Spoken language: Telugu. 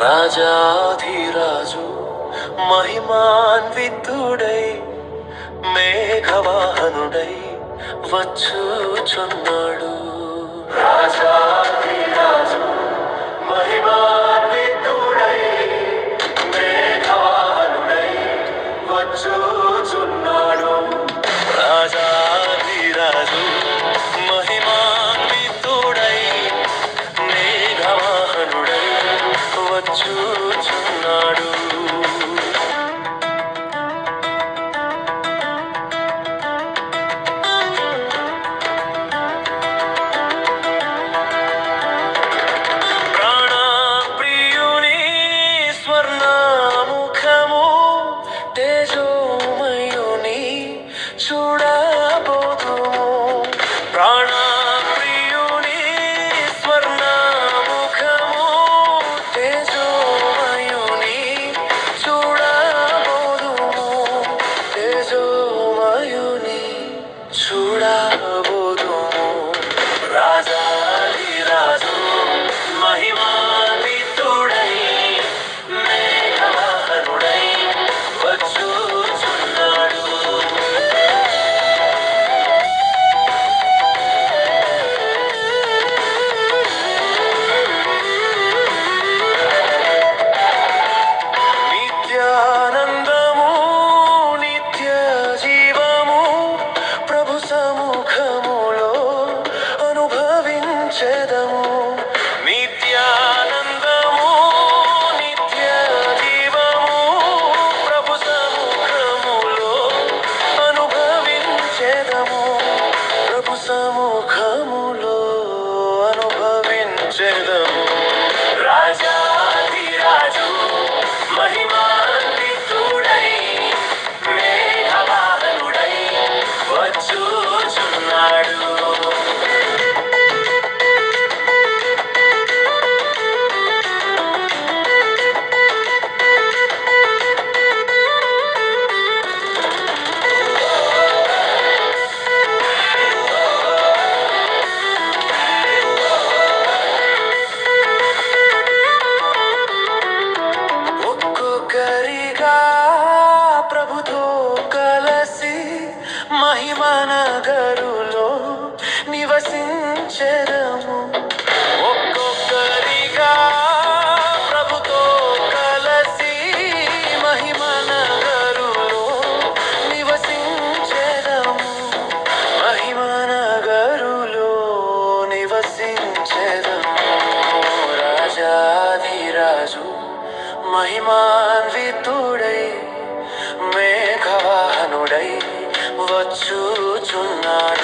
రాజాధిరాజు మహిమాన్వితుడై మేఘవాహనుడై వచ్చుచున్నాడు. రాజాధిరాజు మహిమాన్వితుడై మేఘవాహనుడై వచ్చుచున్నాడు. రాజాధిరాజు మహిమాన్వితుడై మేఘవాహనుడై వచ్చుచున్నాడు. ప్రాణప్రియుని స్వర్ణముఖము తేజోమయుని చూడబోదుము. ప్రాణప్రియుని స్వర్ణముఖము తేజోమయుని చూడబోదుము. తేజోమయుని చూడబోదుము. రాజాధిరాజు మహిమాన్వితుడై మేఘవాహనుడై వచ్చుచున్నాడు. నిత్యానందము నిత్య జీవము ప్రభు సముఖములో అనుభవించెదము. నిత్యానందము నిత్య జీవము ప్రభు సముఖములో అనుభవించెదము. ప్రభు సముఖములో అనుభవించెదము. రాజాధిరాజు మహిమాన్వితుడై మేఘవాహనుడై వచ్చుచున్నాడు. ఒక్కొక్కరిగా ప్రభుతో కలసి మహిమనగరులో నివసించెదము. ఒక్కొక్కరిగా ప్రభుతో కలసి మహిమనగరులో నివసించెదము. మహిమనగరులో నివసించెదము. రాజాధిరాజు మహిమాన్వితుడై మేఘవాహనుడై వచ్చుచున్నాడు.